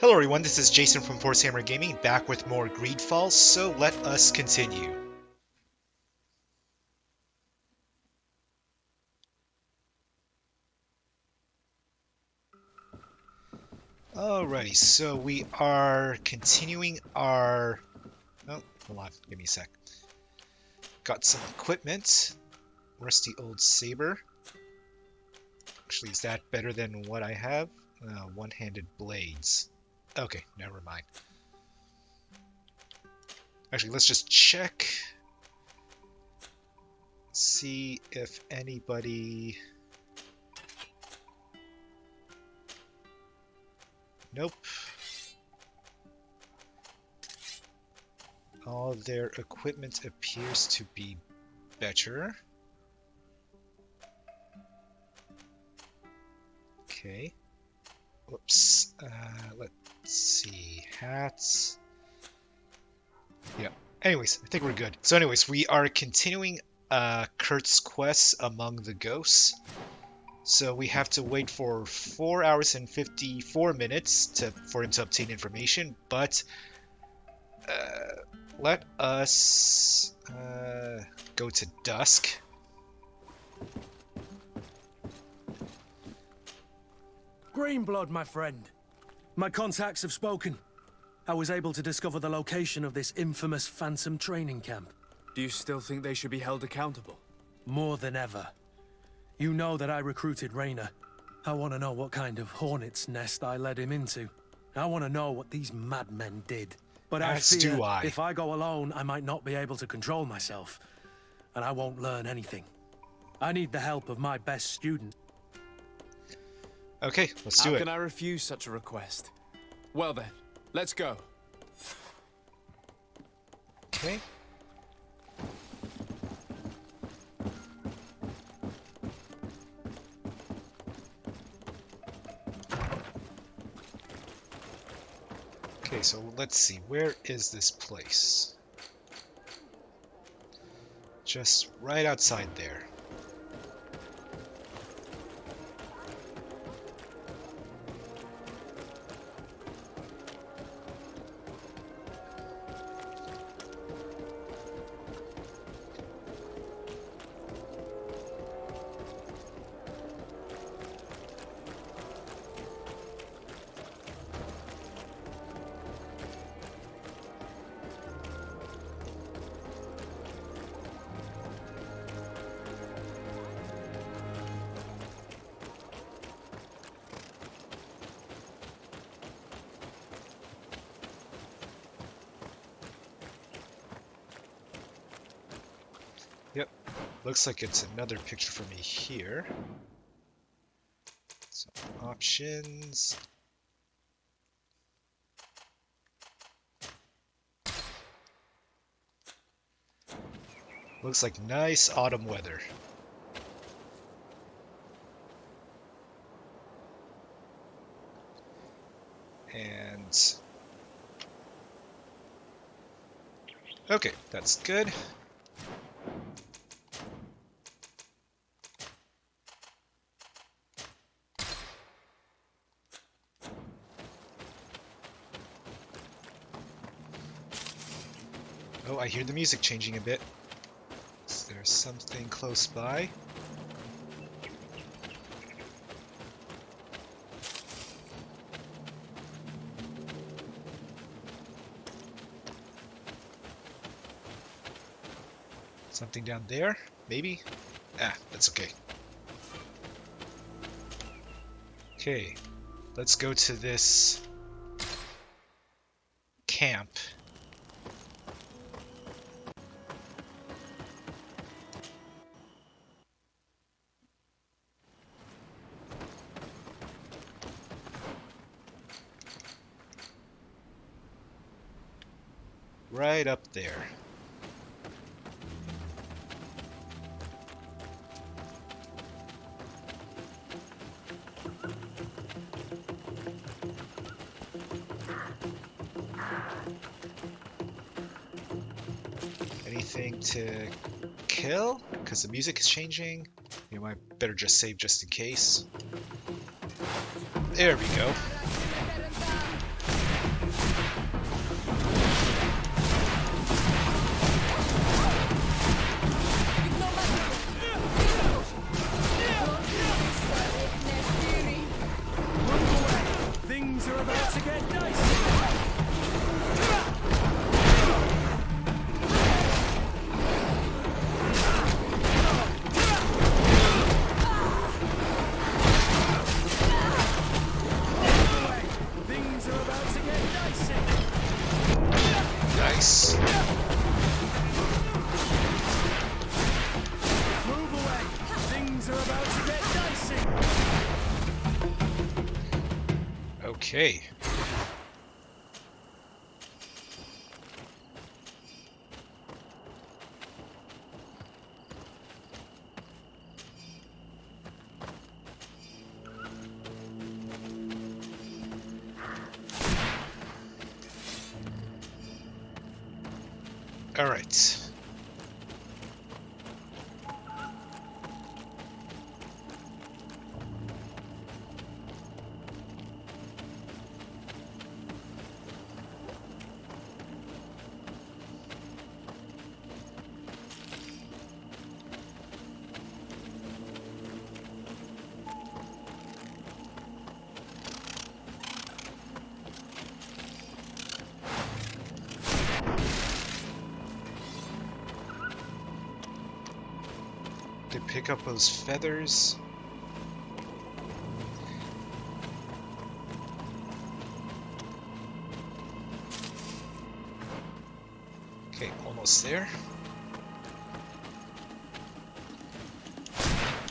Hello everyone, this is Jason from Forcehammer Gaming, back with more GreedFall, so let us continue. Alrighty, so we are continuing our... Oh, hold on, give me a sec. Got some equipment. Rusty old saber. Actually, is that better than what I have? One-handed blades. Okay, never mind. Actually, let's just check. See if anybody... Nope. All their equipment appears to be better. Okay. Whoops. Let's see. Hats. Yeah. Anyways, I think we're good. So anyways, we are continuing Kurt's quest among the ghosts. So we have to wait for 4 hours and 54 minutes for him to obtain information, but let us go to dusk. Greenblood, my friend. My contacts have spoken. I was able to discover the location of this infamous Phantom training camp. Do you still think they should be held accountable? More than ever. You know that I recruited Raynor. I want to know what kind of hornet's nest I led him into. I want to know what these madmen did. But I fear if I go alone, I might not be able to control myself. And I won't learn anything. I need the help of my best student. Okay, let's do it. How can I refuse such a request? Well then, let's go. Okay. Okay, so let's see. Where is this place? Just right outside there. Yep, looks like it's another picture for me here. So, options. Looks like nice autumn weather. And... okay, that's good. Oh, I hear the music changing a bit. Is there something close by? Something down there? Maybe? Ah, that's okay. Okay, let's go to this camp. Right up there. Anything to kill? Because the music is changing. You might better just save just in case. There we go. Okay. All right. To pick up those feathers. Okay, almost there.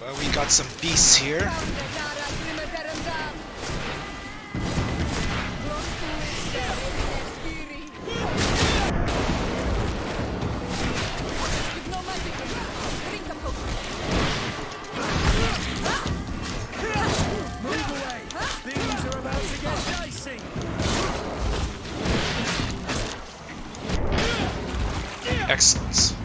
But we got some beasts here. Excellent.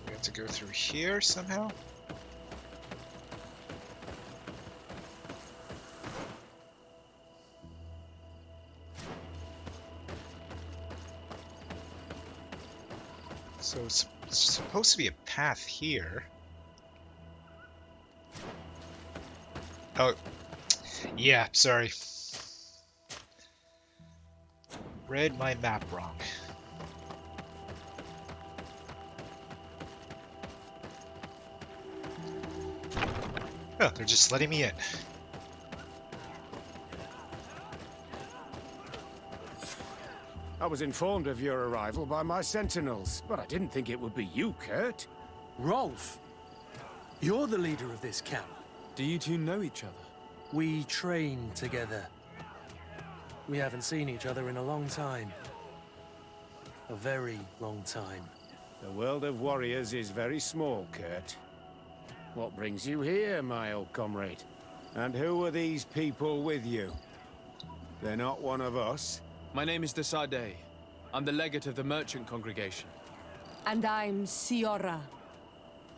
We have to go through here somehow. So it's supposed to be a path here. Oh, yeah, sorry. Read my map wrong. Oh, they're just letting me in. I was informed of your arrival by my sentinels, but I didn't think it would be you, Kurt. Rolf, you're the leader of this camp. Do you two know each other? We train together. We haven't seen each other in a long time. A very long time. The world of warriors is very small, Kurt. What brings you here, my old comrade? And who are these people with you? They're not one of us. My name is Desade. I'm the legate of the merchant congregation. And I'm Siora,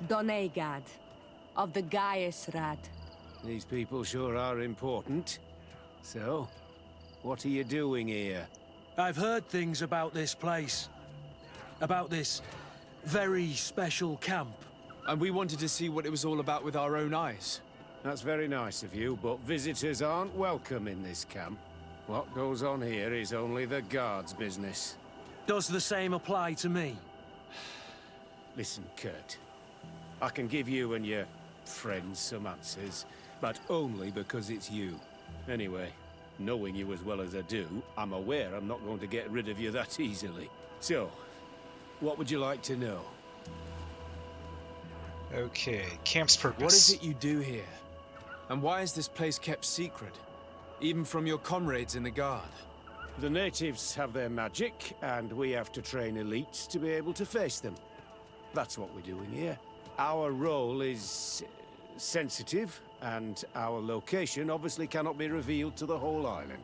Donegad, of the Gaiusrad. These people sure are important. So, what are you doing here? I've heard things about this place. About this very special camp. And we wanted to see what it was all about with our own eyes. That's very nice of you, but visitors aren't welcome in this camp. What goes on here is only the guards' business. Does the same apply to me? Listen, Kurt. I can give you and your friends some answers, but only because it's you. Anyway, knowing you as well as I do, I'm aware I'm not going to get rid of you that easily. So, what would you like to know? Okay, camp's purpose. What is it you do here? And why is this place kept secret? Even from your comrades in the guard? The natives have their magic, and we have to train elites to be able to face them. That's what we're doing here. Our role is sensitive, and our location obviously cannot be revealed to the whole island.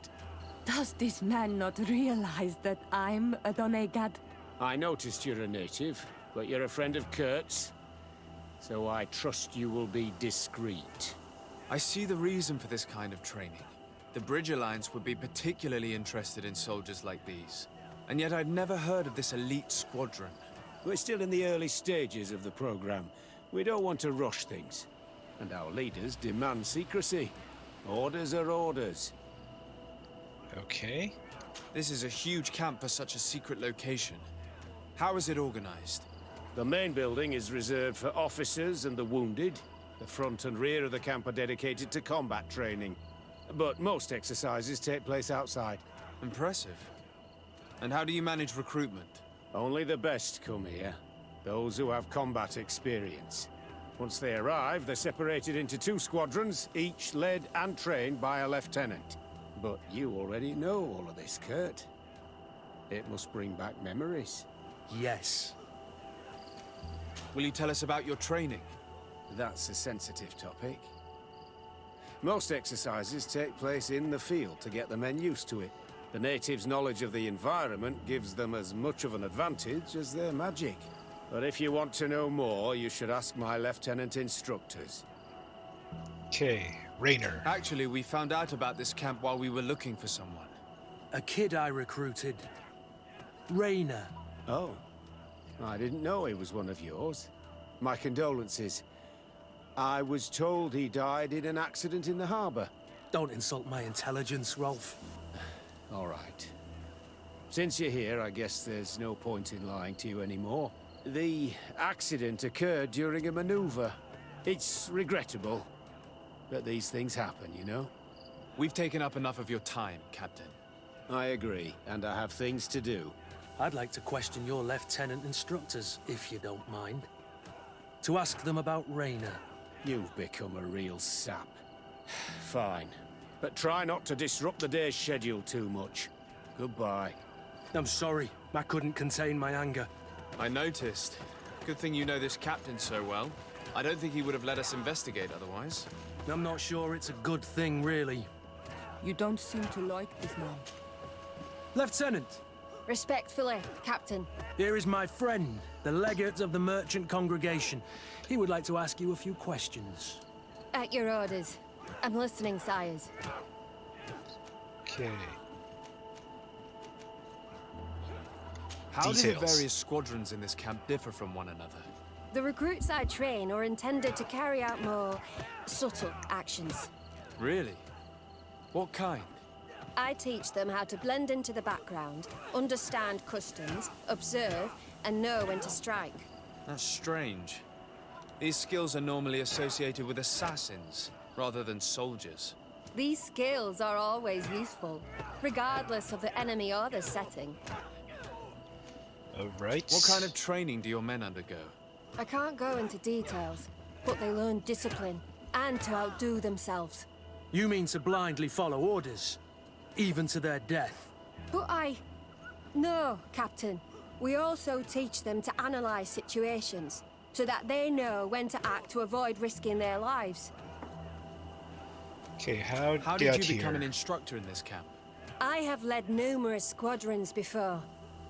Does this man not realize that I'm a Donegad? I noticed you're a native, but you're a friend of Kurt's, so I trust you will be discreet. I see the reason for this kind of training. The Bridge Alliance would be particularly interested in soldiers like these. And yet I'd never heard of this elite squadron. We're still in the early stages of the program. We don't want to rush things. And our leaders demand secrecy. Orders are orders. Okay. This is a huge camp for such a secret location. How is it organized? The main building is reserved for officers and the wounded. The front and rear of the camp are dedicated to combat training. But most exercises take place outside. Impressive. And how do you manage recruitment? Only the best come here. Those who have combat experience. Once they arrive, they're separated into 2 squadrons, each led and trained by a lieutenant. But you already know all of this, Kurt. It must bring back memories. Yes. Will you tell us about your training? That's a sensitive topic. Most exercises take place in the field to get the men used to it. The natives' knowledge of the environment gives them as much of an advantage as their magic. But if you want to know more, you should ask my lieutenant instructors. Okay, Raynor. Actually, we found out about this camp while we were looking for someone. A kid I recruited. Raynor. Oh, I didn't know he was one of yours. My condolences. I was told he died in an accident in the harbor. Don't insult my intelligence, Rolf. All right. Since you're here, I guess there's no point in lying to you anymore. The accident occurred during a maneuver. It's regrettable, but these things happen, you know? We've taken up enough of your time, Captain. I agree, and I have things to do. I'd like to question your lieutenant instructors, if you don't mind. To ask them about Raynor. You've become a real sap. Fine. But try not to disrupt the day's schedule too much. Goodbye. I'm sorry. I couldn't contain my anger. I noticed. Good thing you know this captain so well. I don't think he would have let us investigate otherwise. I'm not sure it's a good thing, really. You don't seem to like this man. Lieutenant! Respectfully, Captain. Here is my friend, the legate of the merchant congregation. He would like to ask you a few questions. At your orders. I'm listening, sires. Okay. How do the Details. various squadrons in this camp differ from one another? The recruits I train are intended to carry out more subtle actions. Really? What kind? I teach them how to blend into the background, understand customs, observe, and know when to strike. That's strange. These skills are normally associated with assassins, rather than soldiers. These skills are always useful, regardless of the enemy or the setting. Alright. What kind of training do your men undergo? I can't go into details, but they learn discipline, and to outdo themselves. You mean to blindly follow orders, even to their death? But No, Captain. We also teach them to analyze situations, so that they know when to act to avoid risking their lives. Okay, how did you become an instructor in this camp? I have led numerous squadrons before,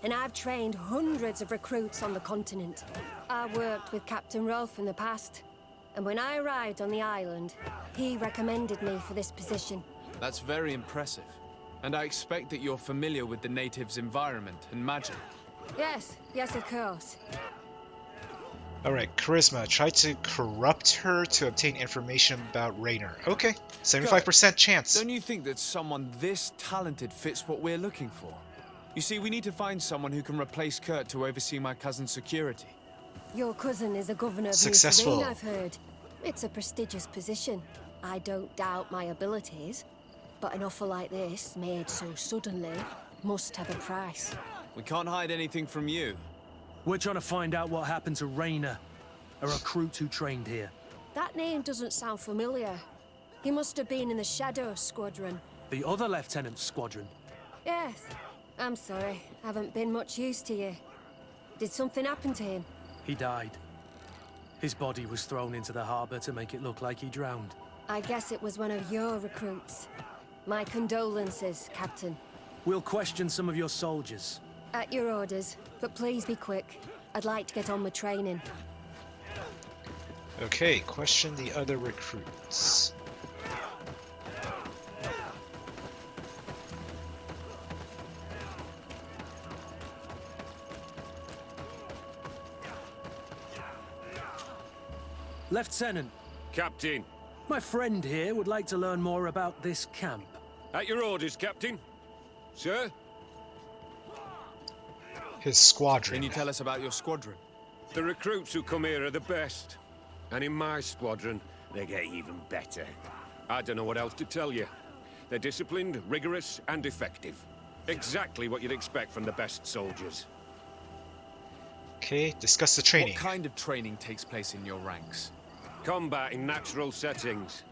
and I've trained hundreds of recruits on the continent. I worked with Captain Rolf in the past, and when I arrived on the island, he recommended me for this position. That's very impressive. And I expect that you're familiar with the natives' environment and magic. Yes, of course. Alright, Charisma. Try to corrupt her to obtain information about Raynor. Okay, 75% chance. Don't you think that someone this talented fits what we're looking for? You see, we need to find someone who can replace Kurt to oversee my cousin's security. Your cousin is a governor of Successful. New Serene, I've heard. It's a prestigious position. I don't doubt my abilities. But an offer like this, made so suddenly, must have a price. We can't hide anything from you. We're trying to find out what happened to Raynor, a recruit who trained here. That name doesn't sound familiar. He must have been in the Shadow Squadron. The other lieutenant's squadron. Yes. I'm sorry. Haven't been much use to you. Did something happen to him? He died. His body was thrown into the harbor to make it look like he drowned. I guess it was one of your recruits. My condolences, Captain. We'll question some of your soldiers. At your orders, but please be quick. I'd like to get on with training. Okay, question the other recruits. Lieutenant, Captain. my friend here would like to learn more about this camp. At your orders, Captain. Sir? His squadron. Can you tell us about your squadron? The recruits who come here are the best. And in my squadron, they get even better. I don't know what else to tell you. They're disciplined, rigorous, and effective. Exactly what you'd expect from the best soldiers. Okay, discuss the training. What kind of training takes place in your ranks? Combat in natural settings.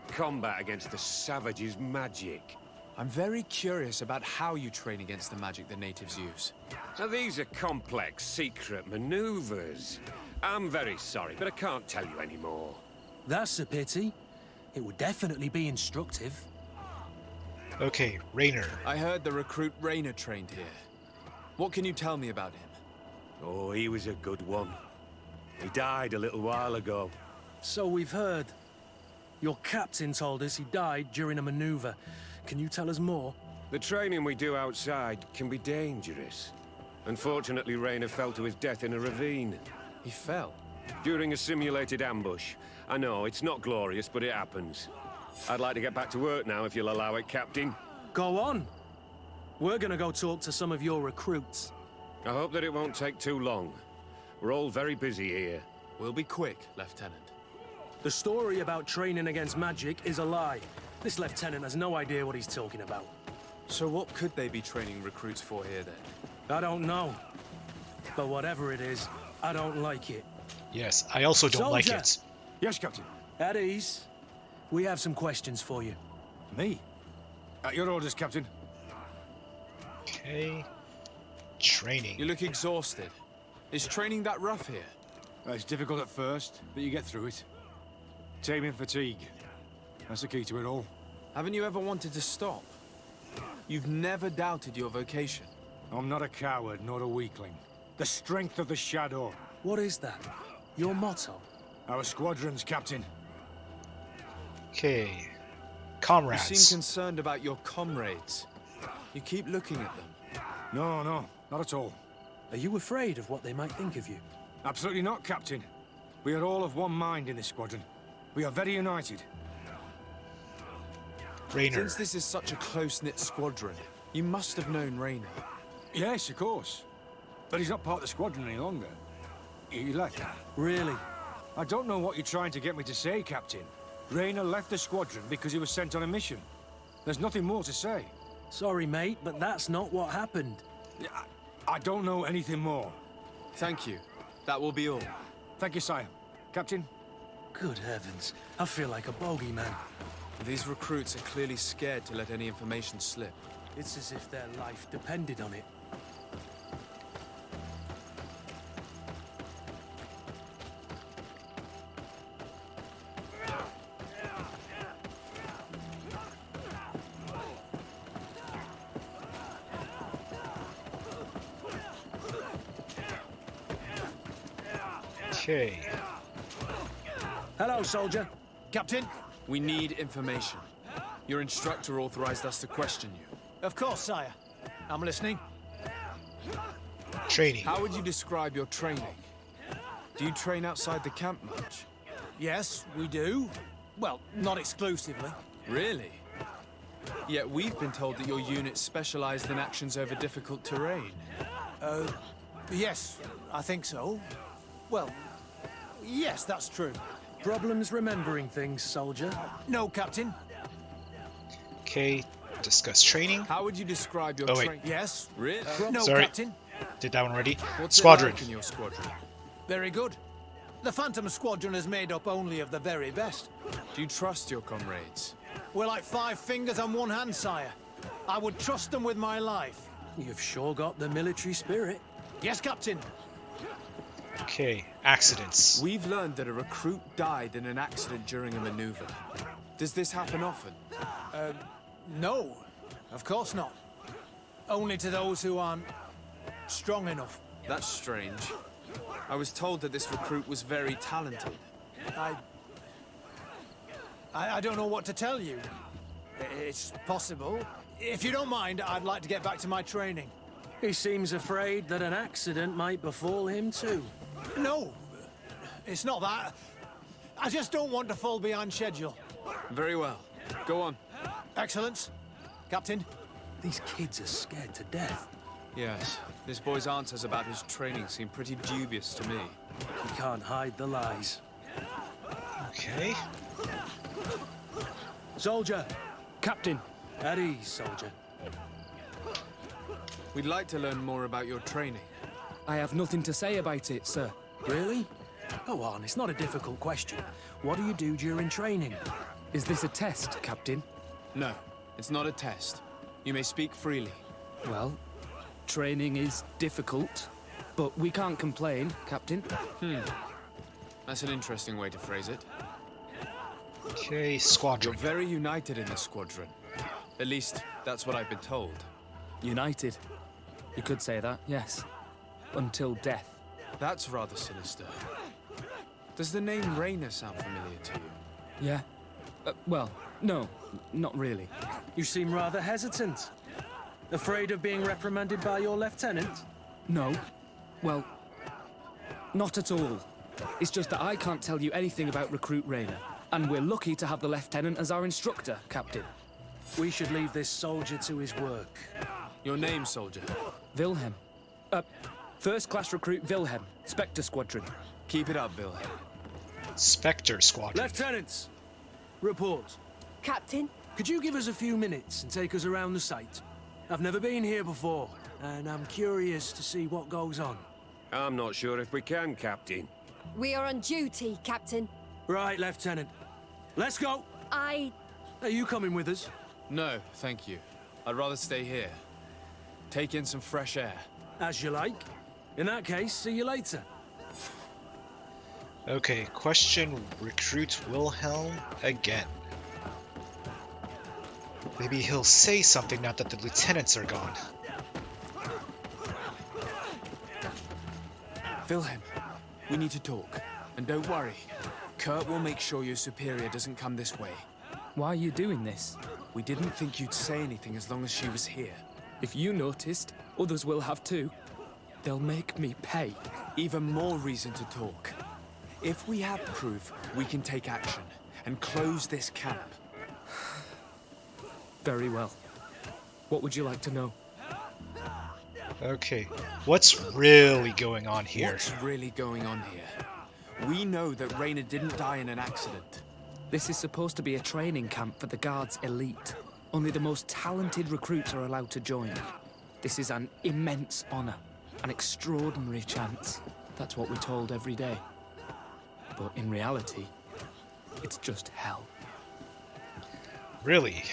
Combat against the savages' magic. I'm very curious about how you train against the magic the natives use. Now, these are complex, secret maneuvers. I'm very sorry, but I can't tell you anymore. That's a pity. It would definitely be instructive. Okay, Raynor. I heard the recruit Raynor trained here. What can you tell me about him? Oh, he was a good one. He died a little while ago. So we've heard. Your captain told us he died during a maneuver. Can you tell us more? The training we do outside can be dangerous. Unfortunately, Raynor fell to his death in a ravine. He fell? During a simulated ambush. I know, it's not glorious, but it happens. I'd like to get back to work now, if you'll allow it, Captain. Go on. We're gonna go talk to some of your recruits. I hope that it won't take too long. We're all very busy here. We'll be quick, Lieutenant. The story about training against magic is a lie. This lieutenant has no idea what he's talking about. So what could they be training recruits for here, then? I don't know. But whatever it is, I don't like it. Yes, I also don't like Soldier! it. Yes, Captain. At ease. We have some questions for you. Me? At your orders, Captain. Okay. Training. You look exhausted. Is training that rough here? It's difficult at first, but you get through it. Taming fatigue. That's the key to it all. Haven't you ever wanted to stop? You've never doubted your vocation. I'm not a coward, nor a weakling. The strength of the Shadow. What is that? Your motto? Our squadrons, Captain. Okay. You Comrades. seem concerned about your comrades. You keep looking at them. No, not at all. Are you afraid of what they might think of you? Absolutely not, Captain. We are all of one mind in this squadron. We are very united. Raynor. Since this is such a close-knit squadron, you must have known Raynor. Yes, of course. But he's not part of the squadron any longer. He left. Really? I don't know what you're trying to get me to say, Captain. Raynor left the squadron because he was sent on a mission. There's nothing more to say. Sorry, mate, but that's not what happened. I don't know anything more. Thank you. That will be all. Thank you, sire. Captain? Good heavens. I feel like a bogeyman. These recruits are clearly scared to let any information slip. It's as if their life depended on it. Okay. Hello, soldier. Captain? We need information. Your instructor authorized us to question you. Of course, sire. I'm listening. Training. How would you describe your training? Do you train outside the camp much? Yes, we do. Well, not exclusively. Really? Yet we've been told that your unit specialized in actions over difficult terrain. Yes, I think so. Well, yes, that's true. Problems remembering things, soldier? No, Captain. Okay. Discuss training. How would you describe your Oh, wait. training? Yes. Really? No, Sorry. Captain. Did that one already. What's Squadron. it like in your squadron? Very good. The Phantom Squadron is made up only of the very best. Do you trust your comrades? We're like 5 fingers on one hand, sire. I would trust them with my life. You've sure got the military spirit. Yes, Captain. Okay. Accidents. We've learned that a recruit died in an accident during a maneuver. Does this happen often? No, of course not. Only to those who aren't strong enough. That's strange. I was told that this recruit was very talented. I don't know what to tell you. It's possible. If you don't mind, I'd like to get back to my training. He seems afraid that an accident might befall him too. No, it's not that. I just don't want to fall behind schedule. Very well. Go on. Excellence. Captain. These kids are scared to death. Yes, this boy's answers about his training seem pretty dubious to me. He can't hide the lies. Okay. Soldier. Captain. At ease, soldier. We'd like to learn more about your training. I have nothing to say about it, sir. Really? Go on, it's not a difficult question. What do you do during training? Is this a test, Captain? No, it's not a test. You may speak freely. Well, training is difficult, but we can't complain, Captain. That's an interesting way to phrase it. Okay, You're squadron. very united in this squadron. At least, that's what I've been told. United. You could say that, yes. Until death. That's rather sinister. Does the name Raynor sound familiar to you? Yeah? Well, no, not really. You seem rather hesitant. Afraid of being reprimanded by your lieutenant? No. Well, not at all. It's just that I can't tell you anything about Recruit Raynor. And we're lucky to have the Lieutenant as our instructor, Captain. We should leave this soldier to his work. Your name, soldier? Wilhelm. First class recruit Wilhelm, Spectre Squadron. Keep it up, Wilhelm. Spectre squadron. Lieutenants, report. Captain? Could you give us a few minutes and take us around the site? I've never been here before, and I'm curious to see what goes on. I'm not sure if we can, Captain. We are on duty, Captain. Right, Lieutenant. Let's go. I... Are you coming with us? No, thank you. I'd rather stay here. Take in some fresh air. As you like. In that case, see you later. Okay, question Recruit Wilhelm again. Maybe he'll say something now that the lieutenants are gone. Wilhelm, we need to talk. And don't worry. Kurt will make sure your superior doesn't come this way. Why are you doing this? We didn't think you'd say anything as long as she was here. If you noticed, others will have too. They'll make me pay. Even more reason to talk. If we have proof, we can take action and close this camp. Very well. What would you like to know? Okay, what's really going on here? What's really going on here? We know that Raynor didn't die in an accident. This is supposed to be a training camp for the Guard's elite. Only the most talented recruits are allowed to join. This is an immense honor, an extraordinary chance. That's what we're told every day. But in reality, it's just hell. Really?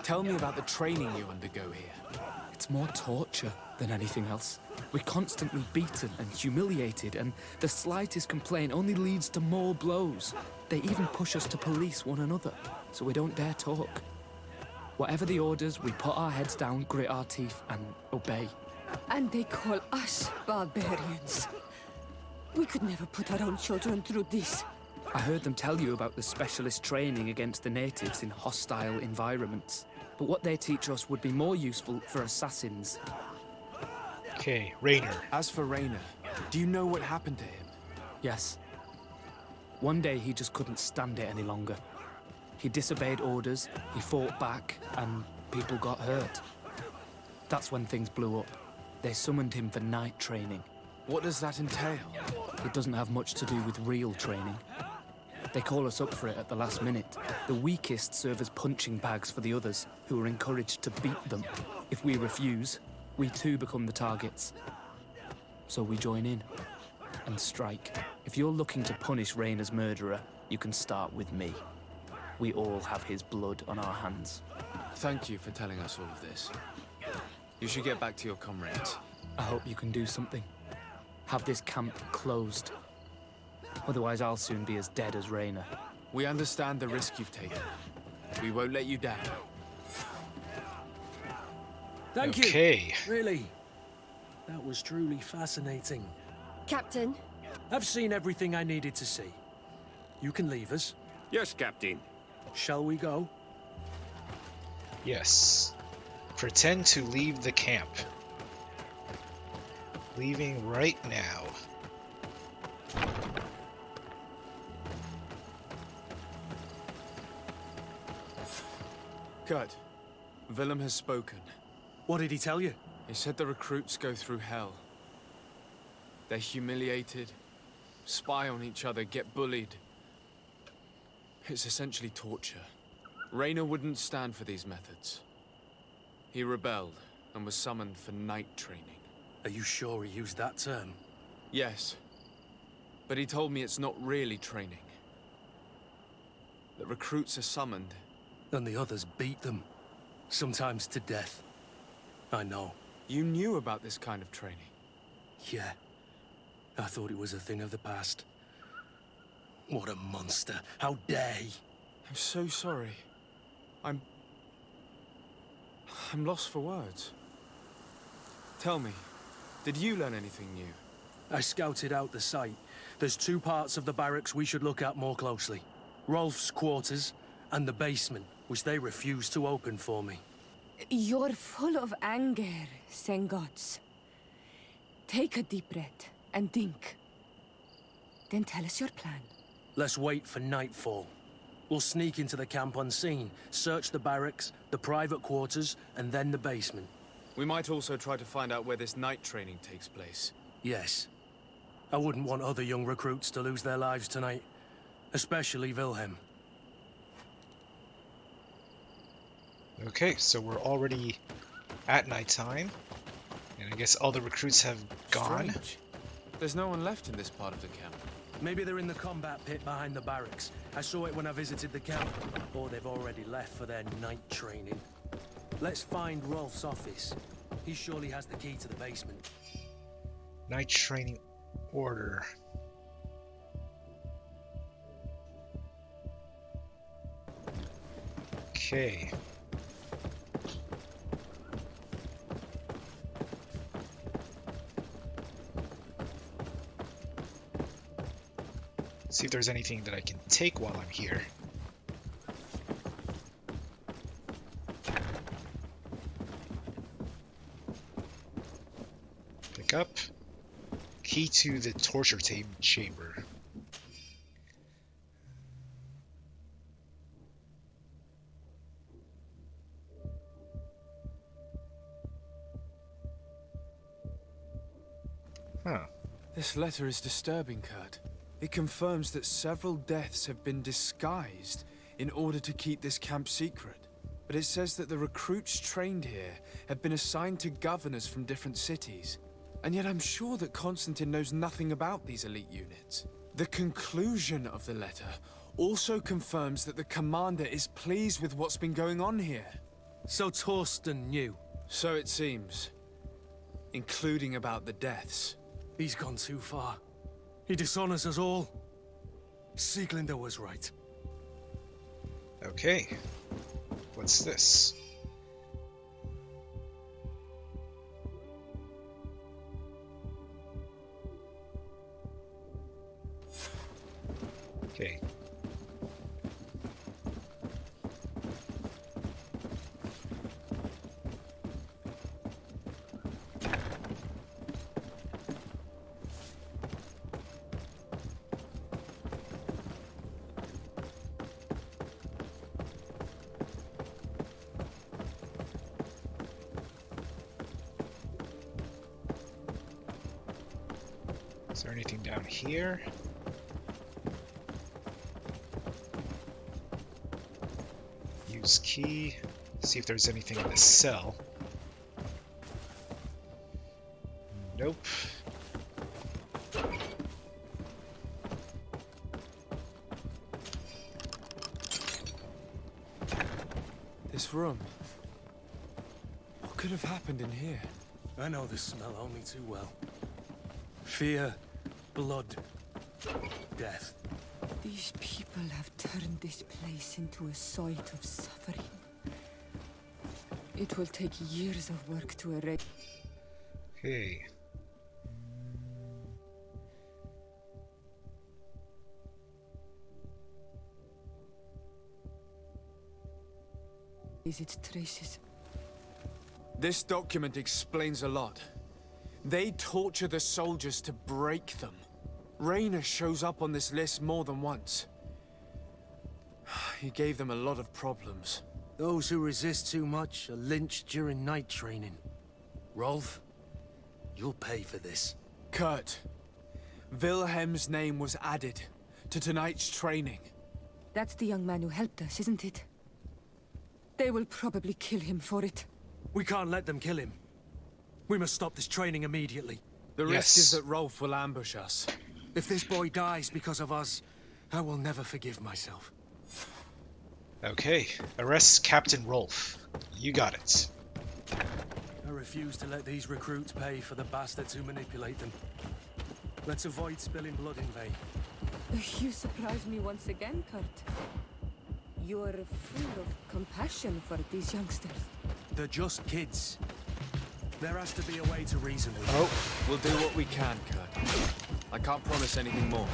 Tell me about the training you undergo here. It's more torture than anything else. We're constantly beaten and humiliated, and the slightest complaint only leads to more blows. They even push us to police one another, so we don't dare talk. Whatever the orders, we put our heads down, grit our teeth, and obey. And they call us barbarians. We could never put our own children through this. I heard them tell you about the specialist training against the natives in hostile environments. But what they teach us would be more useful for assassins. Okay, Raynor. As for Raynor, do you know what happened to him? Yes. One day he just couldn't stand it any longer. He disobeyed orders, he fought back, and people got hurt. That's when things blew up. They summoned him for night training. What does that entail? It doesn't have much to do with real training. They call us up for it at the last minute. The weakest serve as punching bags for the others, who are encouraged to beat them. If we refuse, we too become the targets. So we join in and strike. If you're looking to punish Raynor's murderer, you can start with me. We all have his blood on our hands. Thank you for telling us all of this. You should get back to your comrades. I hope you can do something. Have this camp closed. Otherwise, I'll soon be as dead as Raynor. We understand the risk you've taken. We won't let you down. Thank you. Okay. Really. That was truly fascinating. Captain? I've seen everything I needed to see. You can leave us. Yes, Captain. Shall we go? Yes. Pretend to leave the camp. Leaving right now. Kurt, Wilhelm has spoken. What did he tell you? He said the recruits go through hell. They're humiliated, spy on each other, get bullied. It's essentially torture. Raynor wouldn't stand for these methods. He rebelled and was summoned for night training. Are you sure he used that term? Yes. But he told me it's not really training. That recruits are summoned. And the others beat them. Sometimes to death. I know. You knew about this kind of training? Yeah. I thought it was a thing of the past. What a monster. How dare he? I'm so sorry. I'm lost for words. Tell me, did you learn anything new? I scouted out the site. There's 2 parts of the barracks we should look at more closely. Rolf's quarters and the basement, which they refused to open for me. You're full of anger, Sengots. Take a deep breath and think. Then tell us your plan. Let's wait for nightfall. We'll sneak into the camp unseen, search the barracks, the private quarters, and then the basement. We might also try to find out where this night training takes place. Yes. I wouldn't want other young recruits to lose their lives tonight. Especially Wilhelm. Okay, so we're already at nighttime. And I guess all the recruits have gone. Strange. There's no one left in this part of the camp. Maybe they're in the combat pit behind the barracks. I saw it when I visited the camp. Or they've already left for their night training. Let's find Rolf's office. He surely has the key to the basement. Night training order. Okay. See if there's anything that I can take while I'm here. Pick up. Key to the torture chamber. Huh. This letter is disturbing, Kurt. It confirms that several deaths have been disguised in order to keep this camp secret. But it says that the recruits trained here have been assigned to governors from different cities. And yet I'm sure that Constantine knows nothing about these elite units. The conclusion of the letter also confirms that the commander is pleased with what's been going on here. So Torsten knew. So it seems. Including about the deaths. He's gone too far. He dishonors us all. Sieglinder was right. Okay. What's this? Okay. Is there anything down here? Use key. See if there's anything in this cell. Nope. This room. What could have happened in here? I know this smell only too well. Fear, blood, death. These people have turned this place into a site of suffering. It will take years of work to erase. Okay. Its traces. This document explains a lot. They torture the soldiers to break them. Raynor shows up on this list more than once. He gave them a lot of problems. Those who resist too much are lynched during night training. Rolf, you'll pay for this. Kurt, Wilhelm's name was added to tonight's training. That's the young man who helped us, isn't it? They will probably kill him for it. We can't let them kill him. We must stop this training immediately. The risk is that Rolf will ambush us. If this boy dies because of us, I will never forgive myself. Okay, arrest Captain Rolf. You got it. I refuse to let these recruits pay for the bastards who manipulate them. Let's avoid spilling blood in vain. You surprise me once again, Kurt. You're full of compassion for these youngsters. They're just kids. There has to be a way to reason with them. Oh, we'll do what we can, Kurt. I can't promise anything more.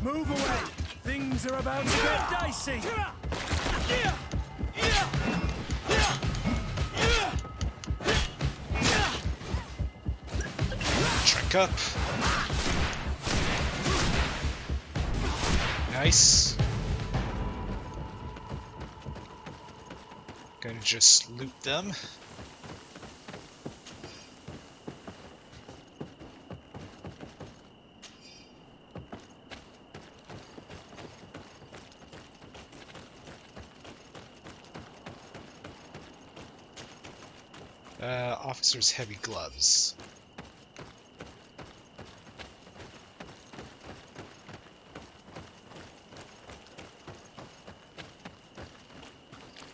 Move away! Things are about to get dicey! Trek up. Nice. Gonna just loot them. Officer's heavy gloves.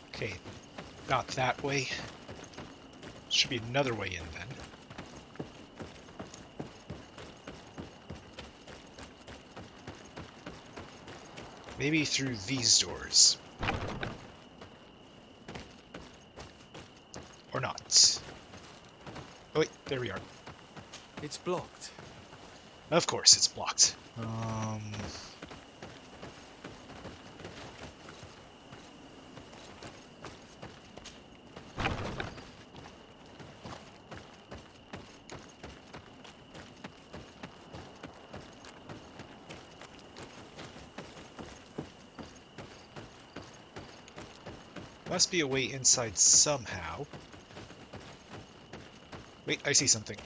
Okay, not that way. Should be another way in then. Maybe through these doors. Or not. Oh wait, there we are. It's blocked. Of course it's blocked. Must be a way inside somehow. Wait, I see something.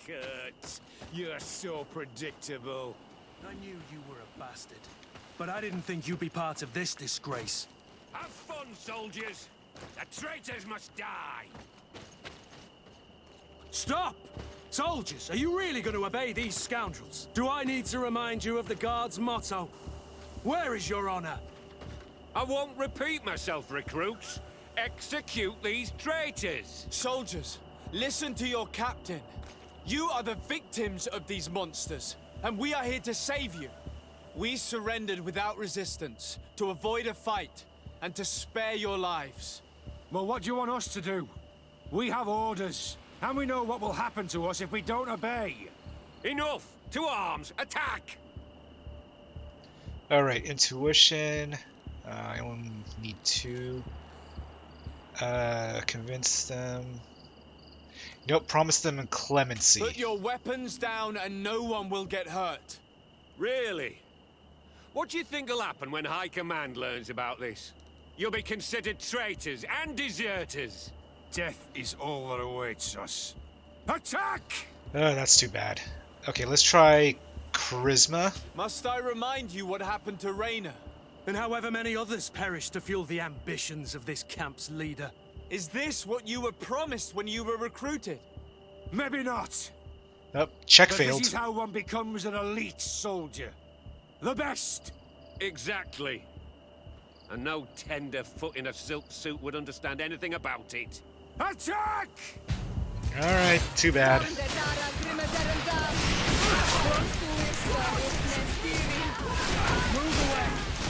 Kurt, you're so predictable. I knew you were a bastard, but I didn't think you'd be part of this disgrace. Have fun, soldiers! The traitors must die! Stop! Soldiers, are you really going to obey these scoundrels? Do I need to remind you of the Guard's motto? Where is your honor? I won't repeat myself, recruits. Execute these traitors! Soldiers, listen to your captain. You are the victims of these monsters, and we are here to save you. We surrendered without resistance, to avoid a fight, and to spare your lives. Well, what do you want us to do? We have orders, and we know what will happen to us if we don't obey. Enough! To arms! Attack! Alright, intuition. I only need 2. Convince them. Nope, promise them clemency. Put your weapons down and no one will get hurt. Really? What do you think will happen when High Command learns about this? You'll be considered traitors and deserters. Death is all that awaits us. Attack! Oh, that's too bad. Okay, let's try charisma. Must I remind you what happened to Raynor? And however many others perished to fuel the ambitions of this camp's leader. Is this what you were promised when you were recruited? Maybe not. Oh, check But failed. this is how one becomes an elite soldier. The best. Exactly. And no tenderfoot in a silk suit would understand anything about it. Attack! Alright, too bad. Move away!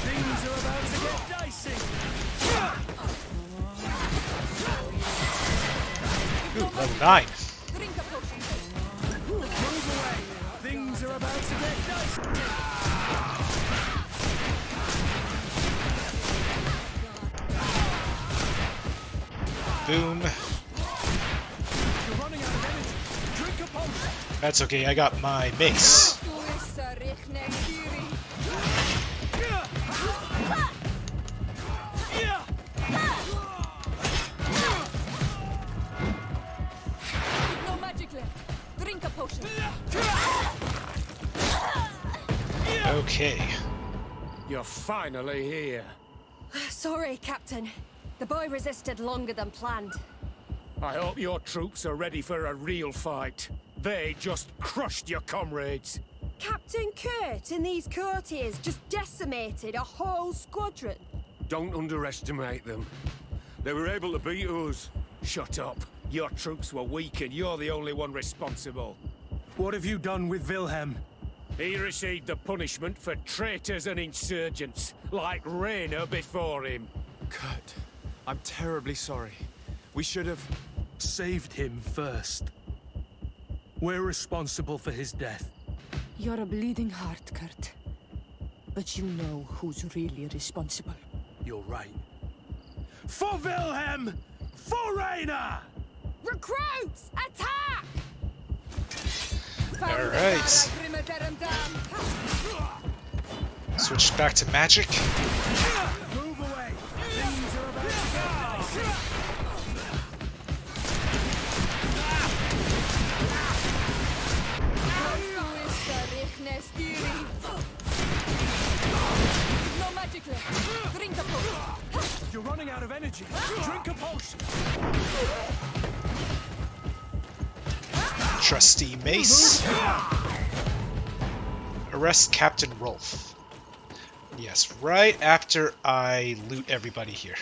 Things are about to get dicey! Ooh, level 9. Move away! Things are about to get dicey! boom. That's okay, I got my mace. No magic left. Drink a potion. Okay. You're finally here. Sorry, Captain. The boy resisted longer than planned. I hope your troops are ready for a real fight. They just crushed your comrades. Captain Kurt and these courtiers just decimated a whole squadron. Don't underestimate them. They were able to beat us. Shut up. Your troops were weak and you're the only one responsible. What have you done with Wilhelm? He received the punishment for traitors and insurgents, like Rainer before him. Kurt, I'm terribly sorry. We should have... saved him first. We're responsible for his death. You're a bleeding heart, Kurt. But you know who's really responsible. You're right. For Wilhelm! For Rainer! Recruits! Attack! Alright. Switch back to magic. Move away! Things are about to get dicey. No magic left. Drink a potion. You're running out of energy. Drink a potion. Trusty mace. Arrest Captain Rolf. Yes, right after I loot everybody here.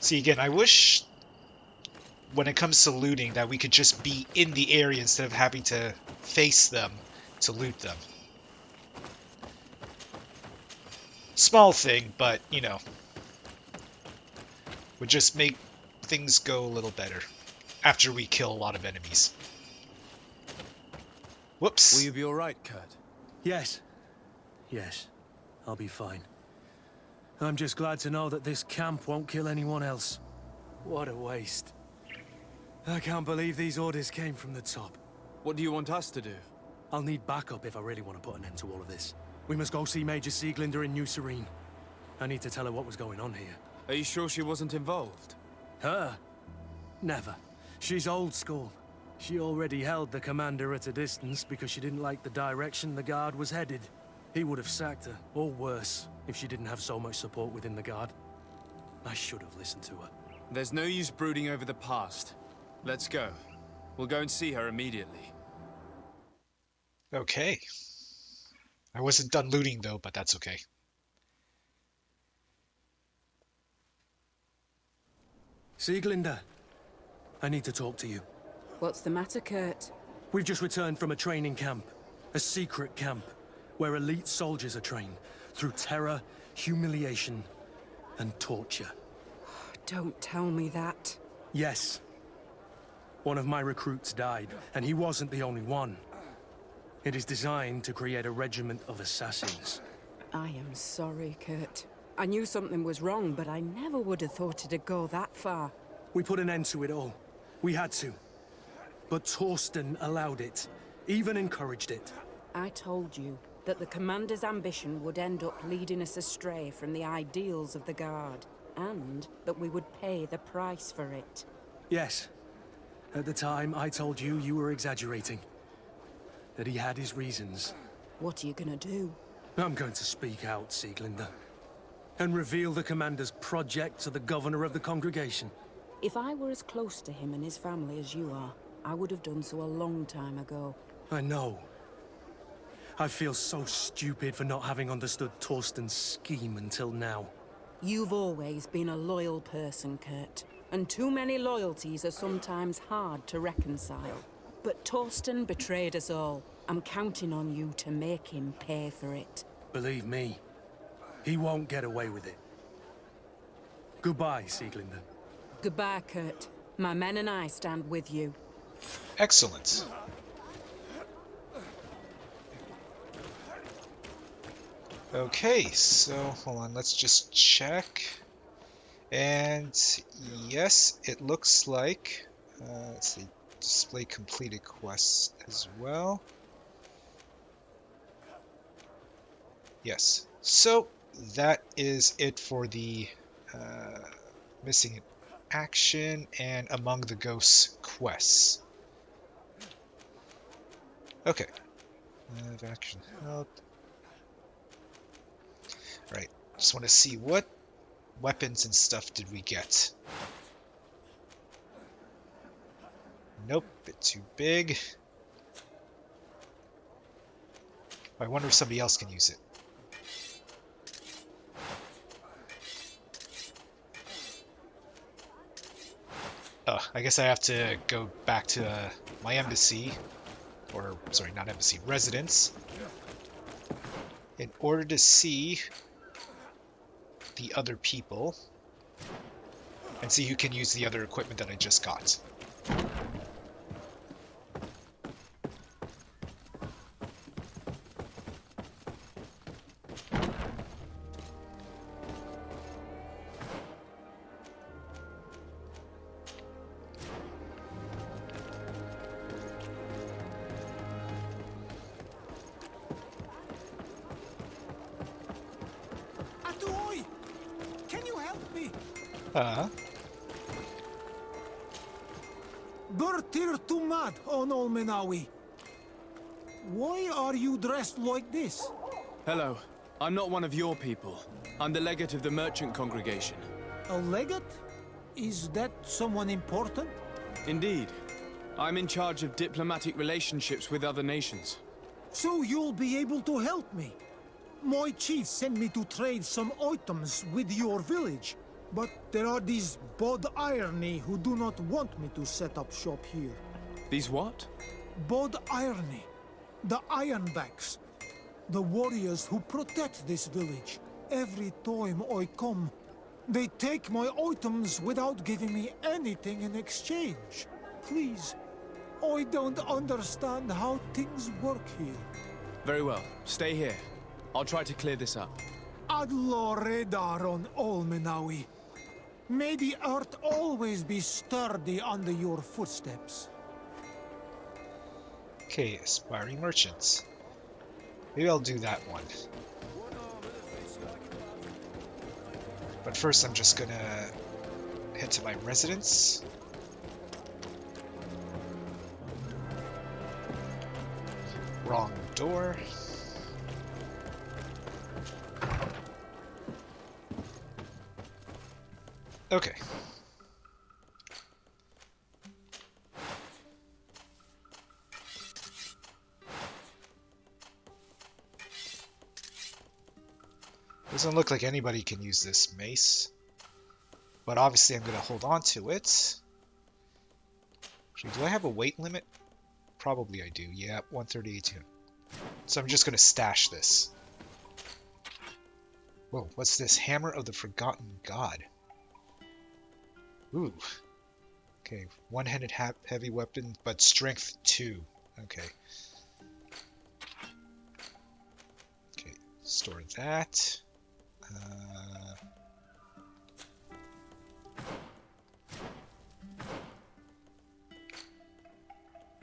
See, again, I wish when it comes to looting that we could just be in the area instead of having to face them to loot them. Small thing, but, you know, would just make things go a little better after we kill a lot of enemies. Whoops. Will you be alright, Kurt? Yes. Yes. I'll be fine. I'm just glad to know that this camp won't kill anyone else. What a waste. I can't believe these orders came from the top. What do you want us to do? I'll need backup if I really want to put an end to all of this. We must go see Major Sieglinder in New Serene. I need to tell her what was going on here. Are you sure she wasn't involved? Her? Never. She's old school. She already held the commander at a distance because she didn't like the direction the Guard was headed. He would have sacked her, or worse, if she didn't have so much support within the Guard. I should have listened to her. There's no use brooding over the past. Let's go. We'll go and see her immediately. Okay. I wasn't done looting though, but that's okay. Sieglinder, I need to talk to you. What's the matter, Kurt? We've just returned from a training camp. A secret camp, where elite soldiers are trained through terror, humiliation, and torture. Don't tell me that. Yes. One of my recruits died, and he wasn't the only one. It is designed to create a regiment of assassins. I am sorry, Kurt. I knew something was wrong, but I never would have thought it'd go that far. We put an end to it all. We had to. But Torsten allowed it, even encouraged it. I told you that the commander's ambition would end up leading us astray from the ideals of the Guard, and that we would pay the price for it. Yes. At the time, I told you you were exaggerating. That he had his reasons. What are you gonna do? I'm going to speak out, Sieglinder. And reveal the commander's project to the governor of the congregation. If I were as close to him and his family as you are, I would have done so a long time ago. I know. I feel so stupid for not having understood Torsten's scheme until now. You've always been a loyal person, Kurt. And too many loyalties are sometimes hard to reconcile. But Torsten betrayed us all. I'm counting on you to make him pay for it. Believe me, he won't get away with it. Goodbye, Sieglinder. Goodbye, Kurt. My men and I stand with you. Excellent. Okay, so hold on, let's just check. And yes, it looks like, let's see, display completed quests as well. Yes, so that is it for the missing in action and among the ghosts quests. Okay, action help. Right, just want to see what weapons and stuff did we get. Nope, bit too big. I wonder if somebody else can use it. Oh, I guess I have to go back to my embassy, or sorry, not embassy, residence, in order to see the other people and see who can use the other equipment that I just got. Can you help me? Bertir Tumad on Olmenawi. Why are you dressed like this? Hello. I'm not one of your people. I'm the legate of the merchant congregation. A legate? Is that someone important? Indeed. I'm in charge of diplomatic relationships with other nations. So you'll be able to help me. My chief sent me to trade some items with your village, but there are these Bod Irony who do not want me to set up shop here. These what? Bod Irony. The Ironbacks. The warriors who protect this village. Every time I come, they take my items without giving me anything in exchange. Please, I don't understand how things work here. Very well. Stay here. I'll try to clear this up. Adlo Redar on Olmenawi. May the earth always be sturdy under your footsteps. Okay, aspiring merchants. Maybe I'll do that one. But first I'm just gonna head to my residence. Wrong door. Okay. Doesn't look like anybody can use this mace. But obviously I'm going to hold on to it. Actually, do I have a weight limit? Probably I do. Yeah, 138. So I'm just going to stash this. Whoa, what's this? Hammer of the Forgotten God. Ooh. Okay, one-handed heavy weapon, but strength 2. Okay. Okay, store that.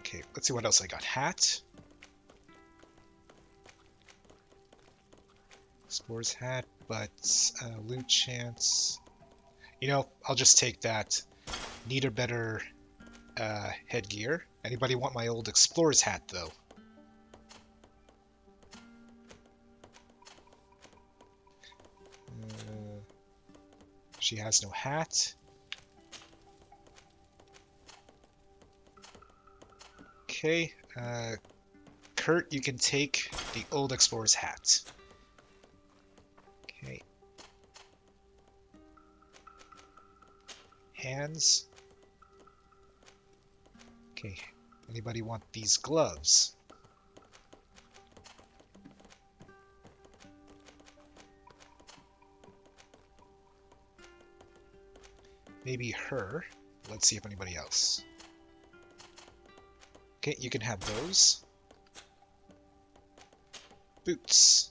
Okay, let's see what else I got. Hat. Explorer's hat, but loot chance. You know, I'll just take that. Need a better headgear. Anybody want my old explorer's hat, though? She has no hat. Okay, Kurt, you can take the old explorer's hat. Okay. Hands. Okay, anybody want these gloves? Maybe her. Let's see if anybody else. Okay, you can have those. Boots.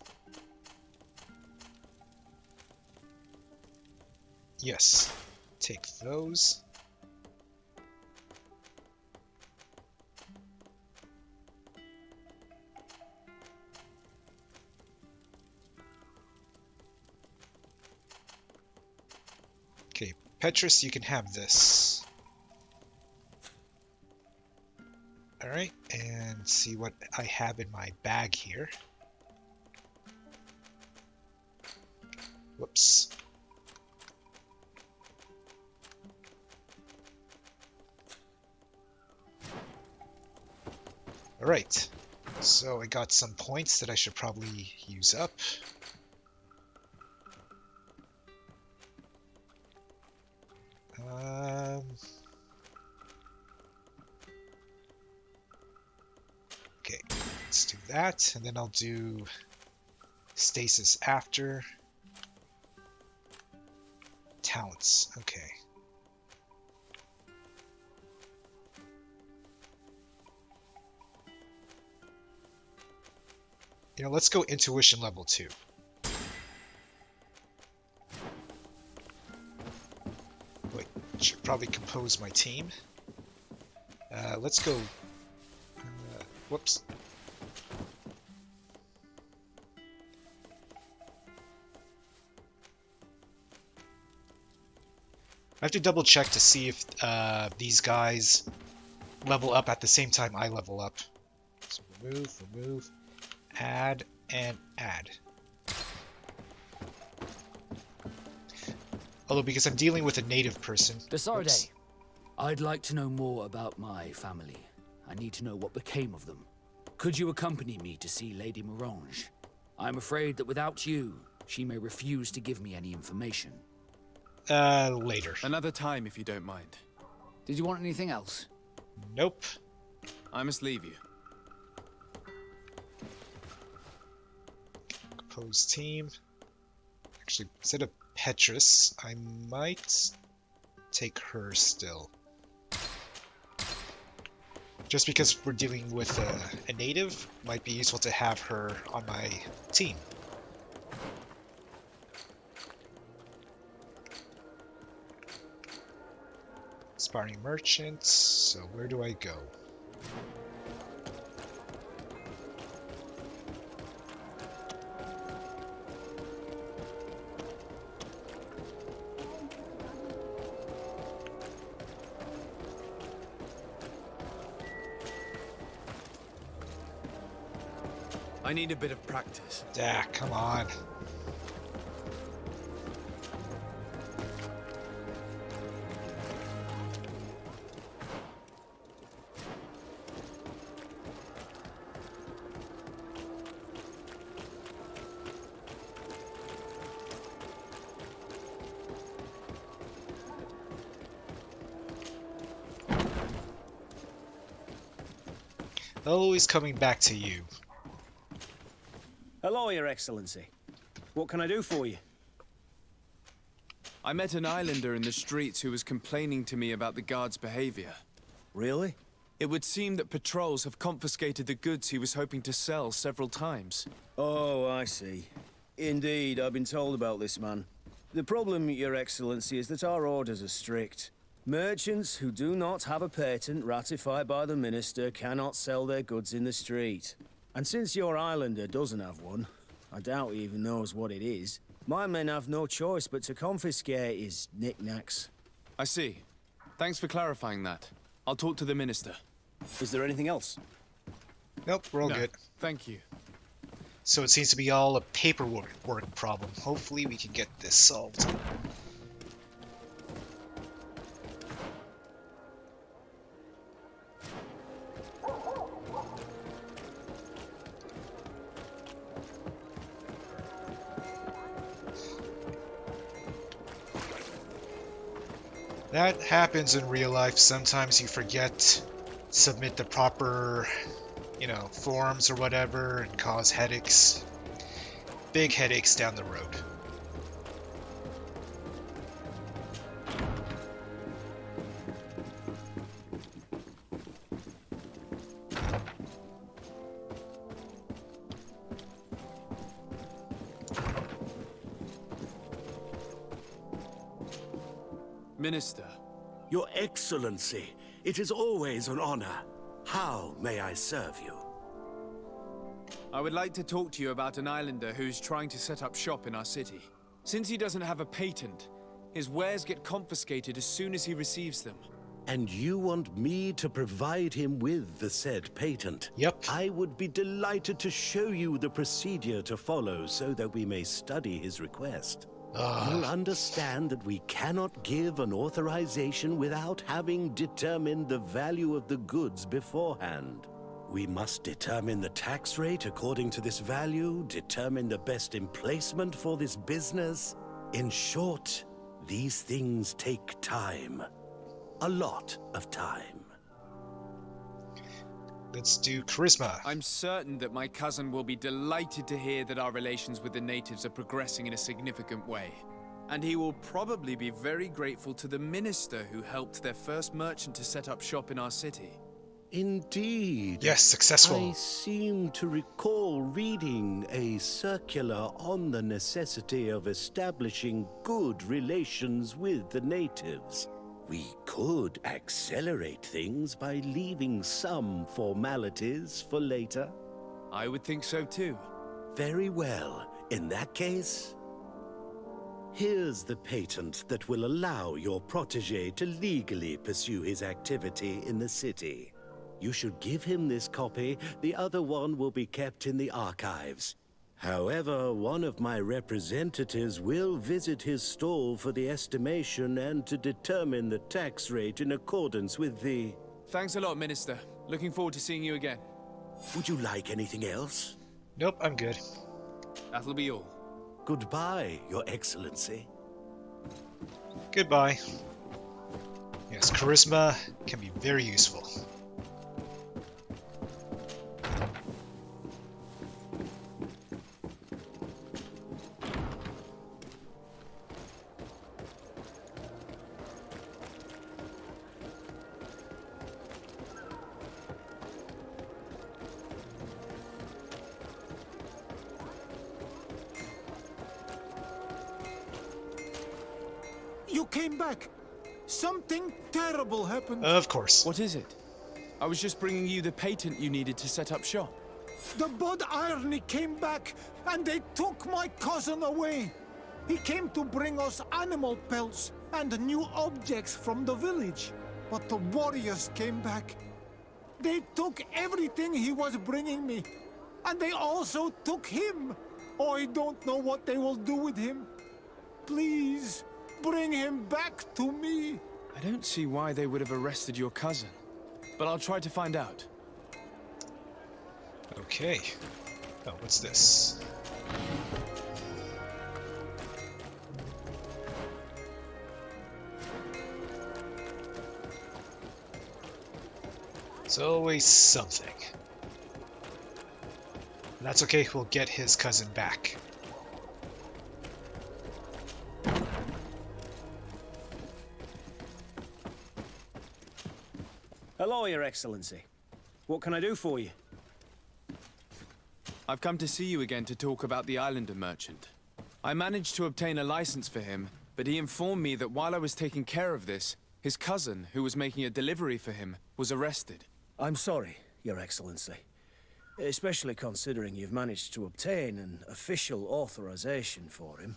Yes. Take those. Okay, Petrus, you can have this. Alright, and see what I have in my bag here. Whoops. Alright, so I got some points that I should probably use up. Okay, let's do that, and then I'll do stasis after. Talents, okay. You know, let's go intuition level 2. Wait, should probably compose my team. Let's go. Whoops. I have to double check to see if these guys level up at the same time I level up. So remove, add, and add. Although because I'm dealing with a native person. Desarde, I'd like to know more about my family. I need to know what became of them. Could you accompany me to see Lady Morange? I'm afraid that without you, she may refuse to give me any information. Later. Another time, if you don't mind. Did you want anything else? Nope. I must leave you. Compose team. Actually, instead of Petrus, I might take her still. Just because we're dealing with a native, might be useful to have her on my team. Aspiring merchants, so where do I go? I need a bit of practice. Ah, come on. Always coming back to you. Hello, Your Excellency. What can I do for you? I met an islander in the streets who was complaining to me about the guard's behavior. Really? It would seem that patrols have confiscated the goods he was hoping to sell several times. Oh, I see. Indeed, I've been told about this man. The problem, Your Excellency, is that our orders are strict. Merchants who do not have a patent ratified by the Minister cannot sell their goods in the street. And since your islander doesn't have one, I doubt he even knows what it is, my men have no choice but to confiscate his knickknacks. I see. Thanks for clarifying that. I'll talk to the Minister. Is there anything else? Nope, we're all good. Thank you. So it seems to be all a paperwork problem. Hopefully we can get this solved. That happens in real life. Sometimes you forget to submit the proper, you know, forms or whatever and cause headaches. Big headaches down the road. Minister. Your Excellency, it is always an honor. How may I serve you? I would like to talk to you about an islander who's trying to set up shop in our city. Since he doesn't have a patent, his wares get confiscated as soon as he receives them. And you want me to provide him with the said patent? Yep. I would be delighted to show you the procedure to follow so that we may study his request. You'll understand that we cannot give an authorization without having determined the value of the goods beforehand. We must determine the tax rate according to this value, determine the best emplacement for this business. In short, these things take time. A lot of time. Let's do charisma. I'm certain that my cousin will be delighted to hear that our relations with the natives are progressing in a significant way. And he will probably be very grateful to the minister who helped their first merchant to set up shop in our city. Indeed. Yes, successful. I seem to recall reading a circular on the necessity of establishing good relations with the natives. We could accelerate things by leaving some formalities for later. I would think so too. Very well. In that case, here's the patent that will allow your protege to legally pursue his activity in the city. You should give him this copy. The other one will be kept in the archives. However, one of my representatives will visit his stall for the estimation and to determine the tax rate in accordance with the... Thanks a lot, Minister. Looking forward to seeing you again. Would you like anything else? Nope, I'm good. That'll be all. Goodbye, Your Excellency. Goodbye. Yes, charisma can be very useful. You came back. Something terrible happened. Of course. What is it? I was just bringing you the patent you needed to set up shop. The Bud Irony came back, and they took my cousin away. He came to bring us animal pelts and new objects from the village. But the warriors came back. They took everything he was bringing me. And they also took him. Oh, I don't know what they will do with him. Please, bring him back to me. I don't see why they would have arrested your cousin. But I'll try to find out. Okay. Oh, what's this? It's always something. That's okay, we'll get his cousin back. Hello, Your Excellency. What can I do for you? I've come to see you again to talk about the islander merchant. I managed to obtain a license for him, but he informed me that while I was taking care of this, his cousin, who was making a delivery for him, was arrested. I'm sorry, Your Excellency. Especially considering you've managed to obtain an official authorization for him.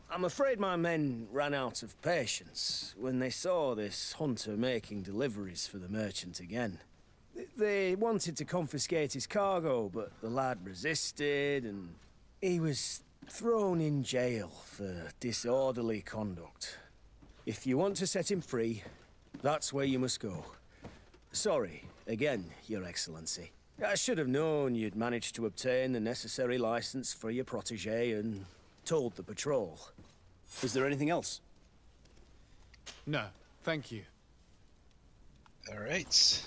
I'm afraid my men ran out of patience when they saw this hunter making deliveries for the merchant again. They wanted to confiscate his cargo, but the lad resisted, and he was thrown in jail for disorderly conduct. If you want to set him free, that's where you must go. Sorry, again, Your Excellency. I should have known you'd managed to obtain the necessary license for your protege and told the patrol. Is there anything else? No, thank you. All right.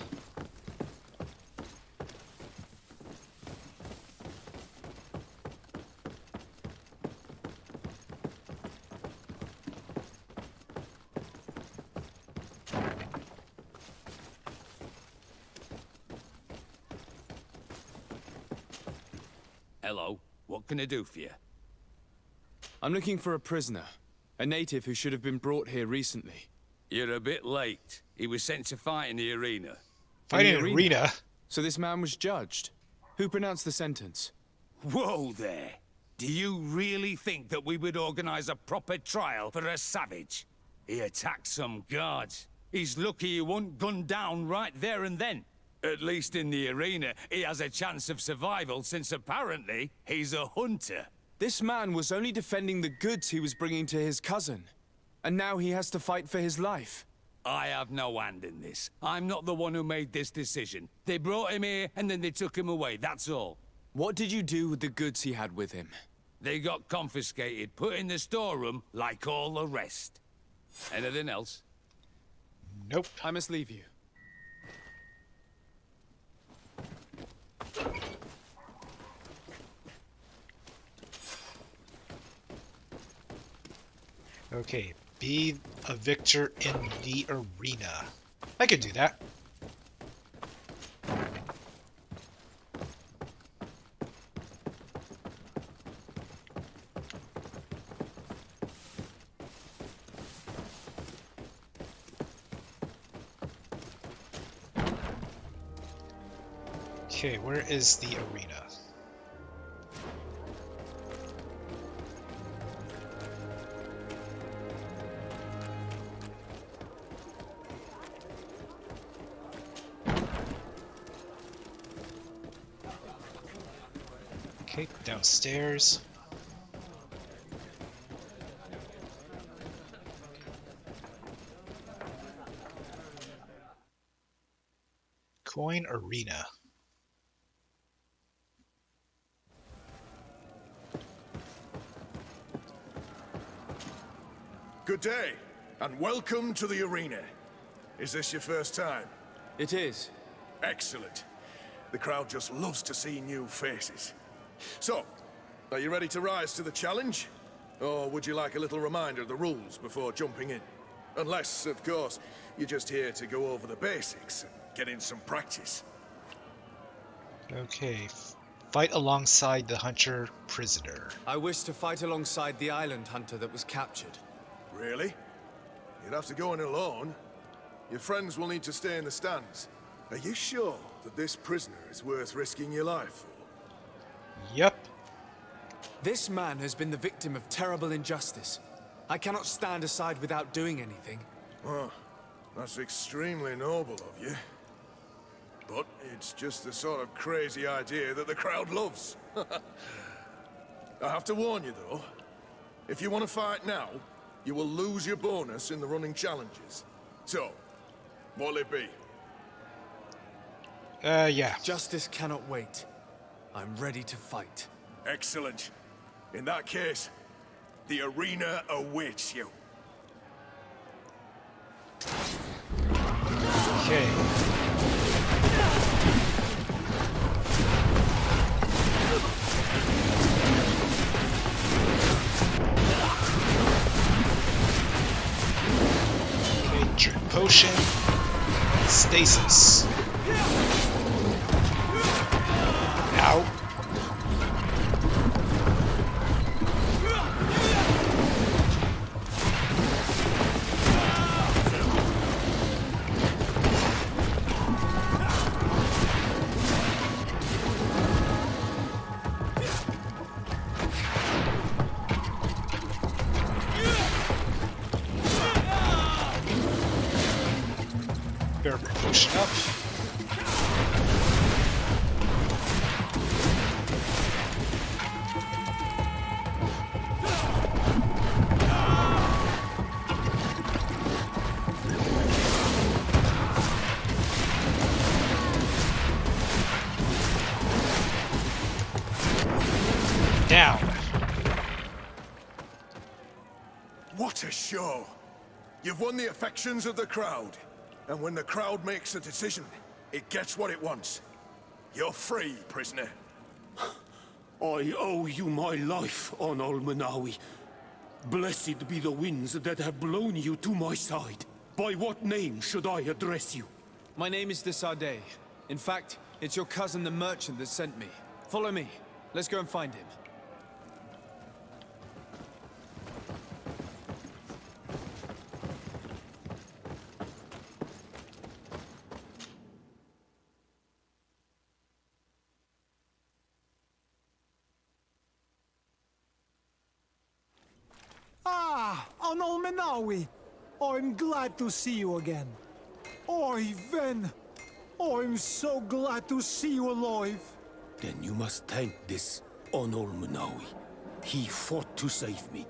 Hello, what can I do for you? I'm looking for a prisoner. A native who should have been brought here recently. You're a bit late. He was sent to fight in the arena. Fighting in the arena? So this man was judged. Who pronounced the sentence? Whoa there. Do you really think that we would organize a proper trial for a savage? He attacked some guards. He's lucky he wasn't gunned down right there and then. At least in the arena, he has a chance of survival since apparently he's a hunter. This man was only defending the goods he was bringing to his cousin. And now he has to fight for his life. I have no hand in this. I'm not the one who made this decision. They brought him here and then they took him away, that's all. What did you do with the goods he had with him? They got confiscated, put in the storeroom like all the rest. Anything else? Nope. I must leave you. Okay, be a victor in the arena. I could do that. Okay, where is the arena? Okay, downstairs. Coin arena. Good day, and welcome to the arena. Is this your first time? It is. Excellent. The crowd just loves to see new faces. So, are you ready to rise to the challenge? Or would you like a little reminder of the rules before jumping in? Unless, of course, you're just here to go over the basics and get in some practice. Okay, fight alongside the hunter prisoner. I wish to fight alongside the island hunter that was captured. Really? You'd have to go in alone. Your friends will need to stay in the stands. Are you sure that this prisoner is worth risking your life for? Yep. This man has been the victim of terrible injustice. I cannot stand aside without doing anything. Well, that's extremely noble of you. But it's just the sort of crazy idea that the crowd loves. I have to warn you, though. If you want to fight now, you will lose your bonus in the running challenges. So, what'll it be? Yeah. Justice cannot wait. I'm ready to fight. Excellent. In that case, the arena awaits you. Okay. Drink potion. Stasis. Ow. Better push up. Down. What a show! You've won the affections of the crowd. And when the crowd makes a decision, it gets what it wants. You're free, prisoner. I owe you my life, on Almanawi. Blessed be the winds that have blown you to my side. By what name should I address you? My name is Desade. In fact, it's your cousin the merchant that sent me. Follow me. Let's go and find him. Anolmenawi. I'm glad to see you again. Oi, Ven. I'm so glad to see you alive. Then you must thank this Onol. He fought to save me.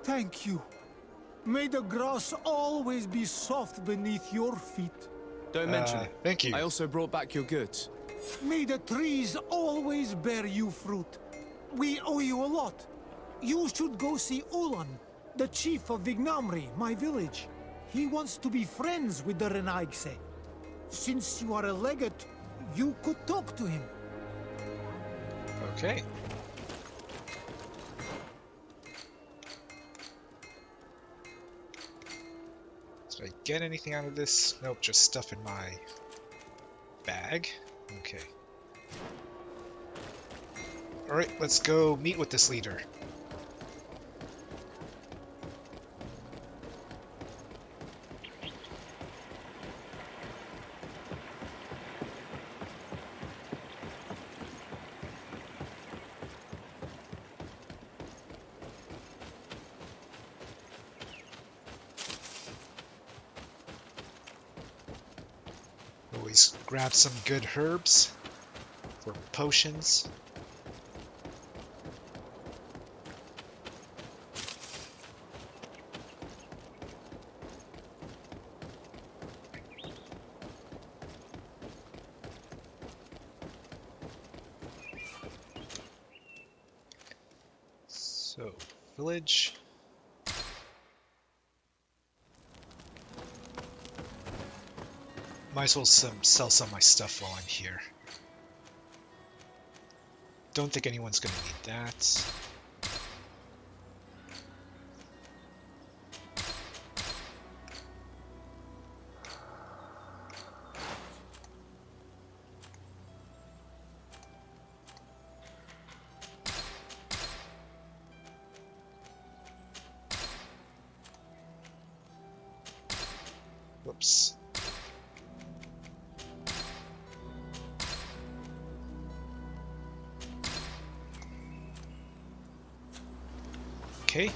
Thank you. May the grass always be soft beneath your feet. Don't mention it. Thank you. I also brought back your goods. May the trees always bear you fruit. We owe you a lot. You should go see Ullan, the chief of Vignamri, my village. He wants to be friends with the Renaigse. Since you are a legate, you could talk to him. Okay. Did I get anything out of this? Nope, just stuff in my bag. Okay. Alright, let's go meet with this leader. Always grab some good herbs for potions. So, village. Might as well sell some of my stuff while I'm here. Don't think anyone's gonna need that. Whoops. Okay.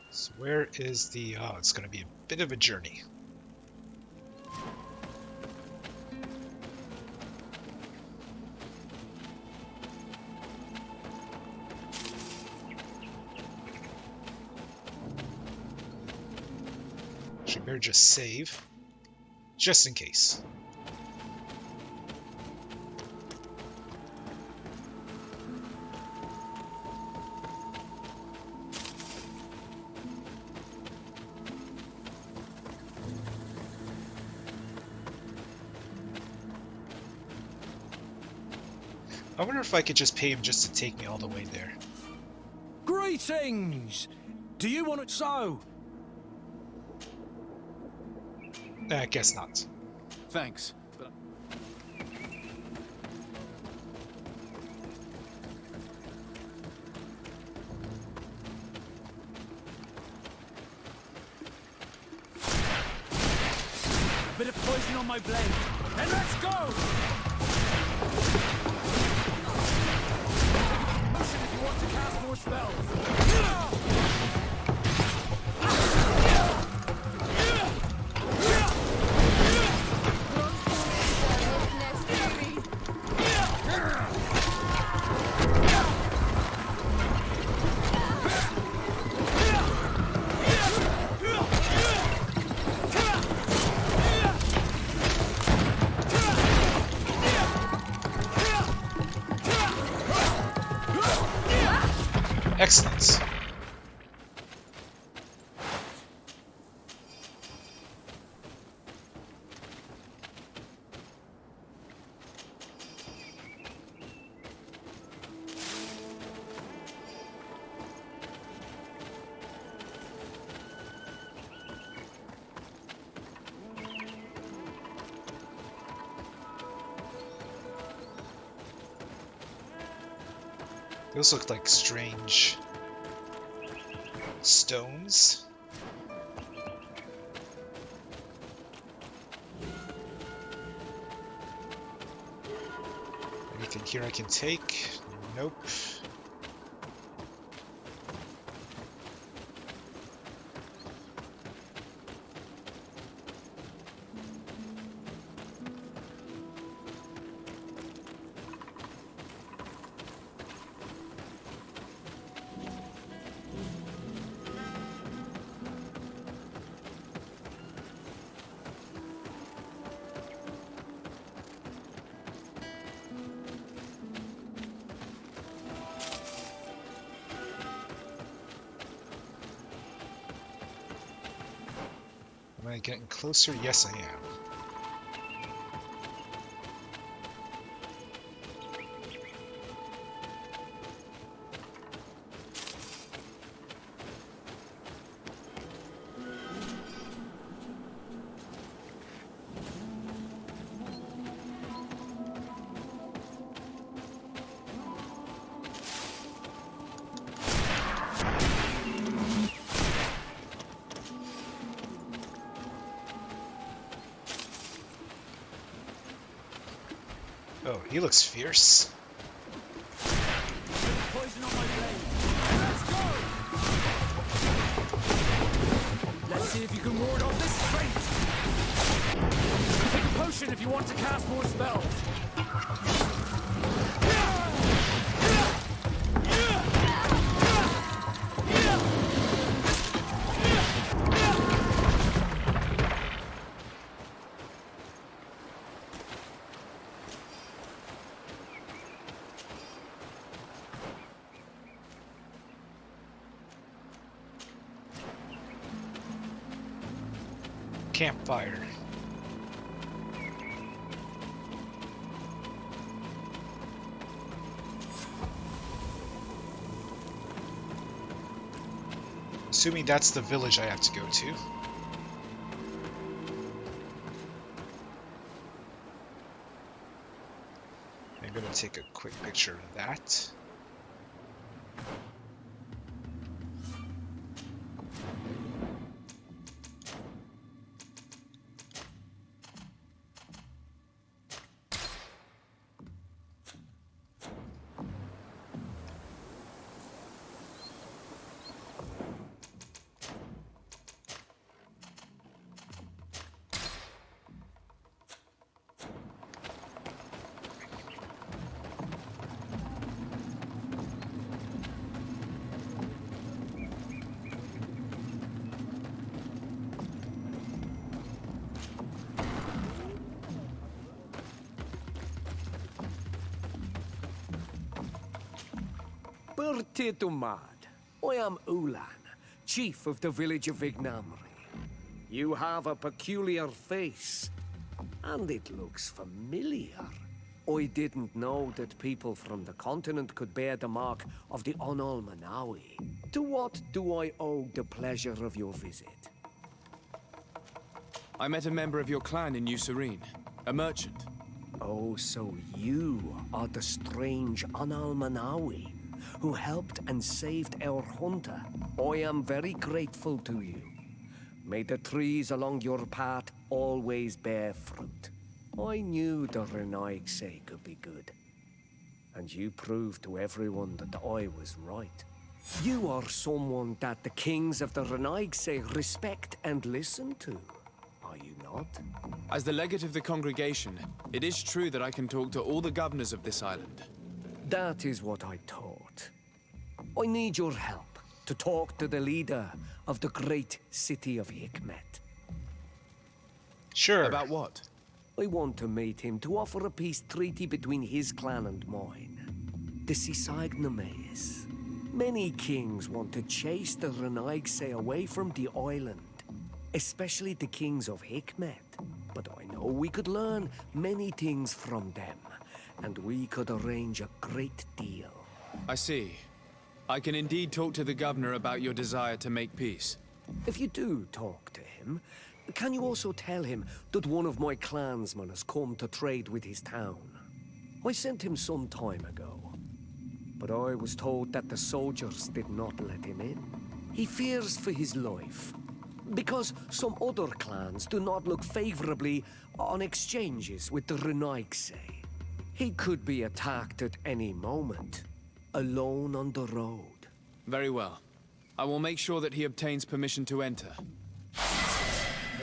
So where is the... Oh, it's going to be a bit of a journey. Better just save, just in case. I wonder if I could just pay him just to take me all the way there. Greetings! Do you want it so? I guess not. Thanks, but... Bit of poison on my blade, and let's go! Motion if you want to cast more spells. Excellent. Those look like strange stones. Anything here I can take? Nope. Am I getting closer? Yes, I am. Oh, he looks fierce. Poison on my blade. Let's go! Let's see if you can ward off this fate. Take a potion if you want to cast more spells. Campfire. Assuming that's the village I have to go to. I'm going to take a quick picture of that. Bertitumad. I am Ullan, chief of the village of Ignamri. You have a peculiar face, and it looks familiar. I didn't know that people from the continent could bear the mark of the Onalmanawi. To what do I owe the pleasure of your visit? I met a member of your clan in New Serene, a merchant. Oh, so you are the strange Onalmanawi who helped and saved our hunter. I am very grateful to you. May the trees along your path always bear fruit. I knew the Renaigse could be good. And you proved to everyone that I was right. You are someone that the kings of the Renaigse respect and listen to. Are you not? As the legate of the congregation, it is true that I can talk to all the governors of this island. That is what I thought. I need your help to talk to the leader of the great city of Hikmet. Sure. About what? I want to meet him to offer a peace treaty between his clan and mine. The Sisagnames. Many kings want to chase the Renaigse away from the island, especially the kings of Hikmet. But I know we could learn many things from them, and we could arrange a great deal. I see. I can indeed talk to the governor about your desire to make peace. If you do talk to him, can you also tell him that one of my clansmen has come to trade with his town? I sent him some time ago, but I was told that the soldiers did not let him in. He fears for his life, because some other clans do not look favorably on exchanges with the Renaigse. He could be attacked at any moment, alone on the road. Very well. I will make sure that he obtains permission to enter.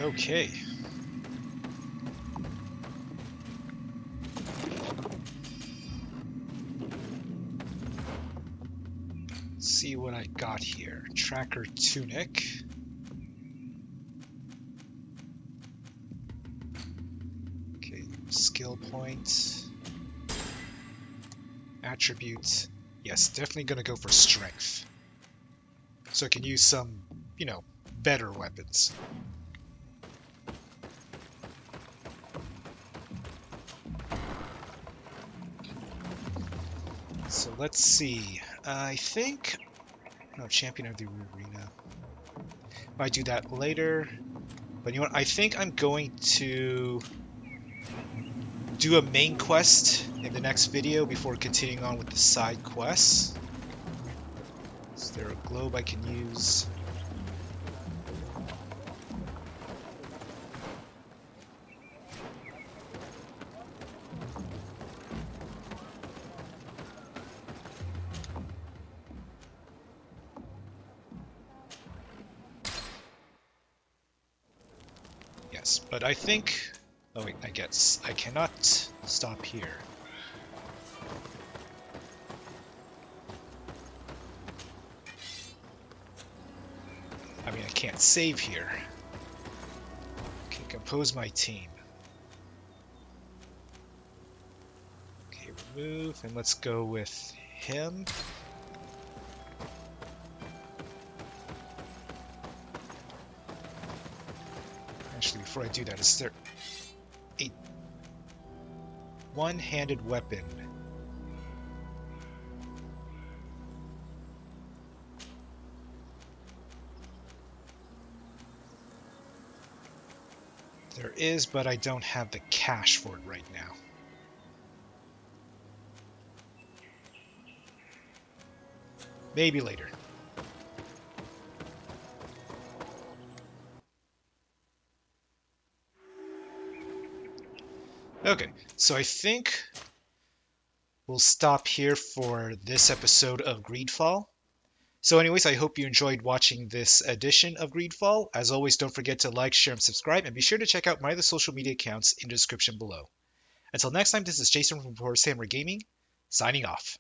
Okay. See what I got here. Tracker tunic. Okay, skill point. Attributes. Yes, definitely gonna go for strength. So I can use some, you know, better weapons. So let's see. I think... No, champion of the arena. Might do that later. But you know what? I think I'm going to do a main quest in the next video before continuing on with the side quests. Is there a globe I can use? Yes, but I think... Oh wait, I guess I cannot stop here. I mean, I can't save here. Okay, compose my team. Okay, remove, and let's go with him. Actually, before I do that, is there a one-handed weapon? There is, but I don't have the cash for it right now. Maybe later. Okay, so I think we'll stop here for this episode of GreedFall. So anyways, I hope you enjoyed watching this edition of GreedFall. As always, don't forget to like, share, and subscribe, and be sure to check out my other social media accounts in the description below. Until next time, this is Jason from Horsehammer Gaming, signing off.